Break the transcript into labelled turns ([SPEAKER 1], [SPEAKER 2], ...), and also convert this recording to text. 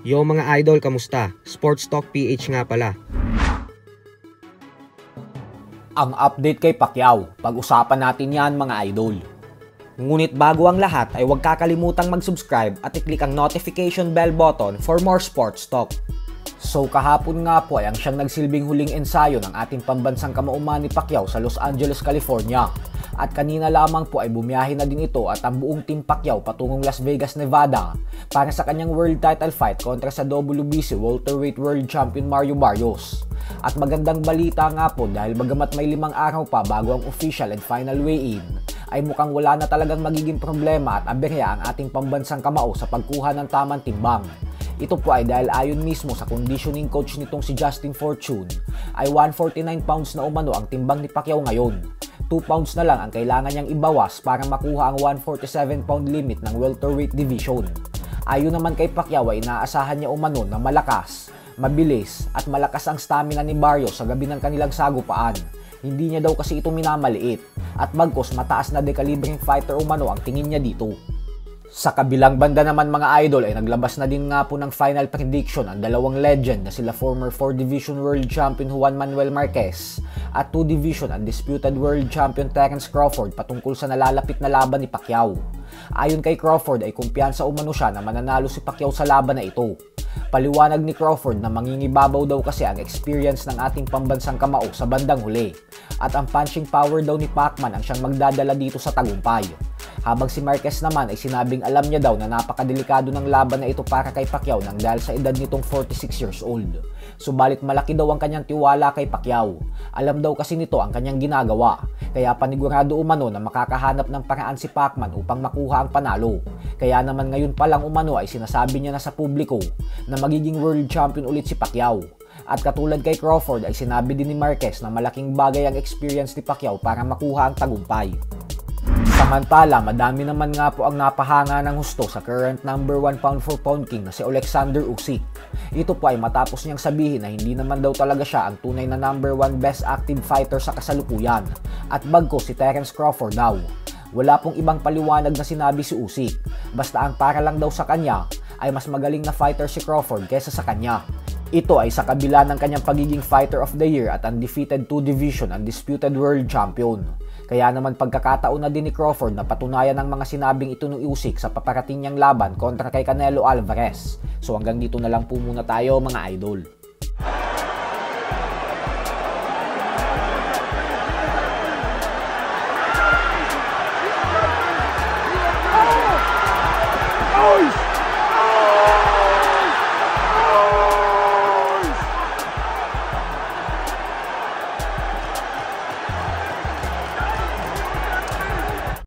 [SPEAKER 1] Yo mga idol, kamusta? Sports Talk PH nga pala.
[SPEAKER 2] Ang update kay Pacquiao, pag-usapan natin yan mga idol. Ngunit bago ang lahat ay huwag kakalimutang mag-subscribe at i-click ang notification bell button for more sports talk. So kahapon nga po ay ang siyang nagsilbing huling ensayo ng ating pambansang kamauman ni Pacquiao sa Los Angeles, California. At kanina lamang po ay bumiyahe na din ito at ang buong Team Pacquiao patungong Las Vegas, Nevada para sa kanyang world title fight kontra sa WBC welterweight world champion Mario Barrios. At magandang balita nga po dahil bagamat may 5 araw pa bago ang official and final weigh-in, ay mukhang wala na talagang magiging problema at aberya ang ating pambansang kamao sa pagkuha ng tamang timbang. Ito po ay dahil ayon mismo sa conditioning coach nitong si Justin Fortune, ay 149 pounds na umano ang timbang ni Pacquiao ngayon. 2 pounds na lang ang kailangan niyang ibawas para makuha ang 147 pound limit ng welterweight division. Ayon naman kay Pacquiao ay inaasahan niya umano na malakas, mabilis at malakas ang stamina ni Barrios sa gabi ng kanilang sagupaan. Hindi niya daw kasi ito minamaliit at bagkos mataas na dekalibreng fighter umano ang tingin niya dito. Sa kabilang banda naman mga idol ay naglabas na din nga po ng final prediction ang dalawang legend na sila former 4 Division World Champion Juan Manuel Marquez at 2 Division Undisputed World Champion Terence Crawford patungkol sa nalalapit na laban ni Pacquiao. Ayon kay Crawford ay kumpiyansa umano siya na mananalo si Pacquiao sa laban na ito. Paliwanag ni Crawford na mangingibabaw daw kasi ang experience ng ating pambansang kamao sa bandang huli at ang punching power daw ni Pacman ang siyang magdadala dito sa tagumpay. Habang si Marquez naman ay sinabing alam niya daw na napakadelikado ng laban na ito para kay Pacquiao nang dahil sa edad nitong 46 years old. Subalit malaki daw ang kanyang tiwala kay Pacquiao. Alam daw kasi nito ang kanyang ginagawa, kaya panigurado umano na makakahanap ng paraan si Pacman upang makuha ang panalo. Kaya naman ngayon pa lang umano ay sinasabi niya na sa publiko na magiging world champion ulit si Pacquiao. At katulad kay Crawford ay sinabi din ni Marquez na malaking bagay ang experience ni Pacquiao para makuha ang tagumpay. Samantala, madami naman nga po ang napahanga ng husto sa current number 1 pound for pound king na si Alexander Usyk. Ito po ay matapos niyang sabihin na hindi naman daw talaga siya ang tunay na number 1 best active fighter sa kasalukuyan at bagko si Terence Crawford daw. Wala pong ibang paliwanag na sinabi si Usyk, basta ang para lang daw sa kanya ay mas magaling na fighter si Crawford kesa sa kanya. Ito ay sa kabila ng kanyang pagiging Fighter of the Year at undefeated 2 Division Undisputed World Champion. Kaya naman pagkakataon na din ni Crawford na patunayan ng mga sinabing ito ni Usyk sa paparating niyang laban kontra kay Canelo Alvarez. So hanggang dito na lang po muna tayo mga idol.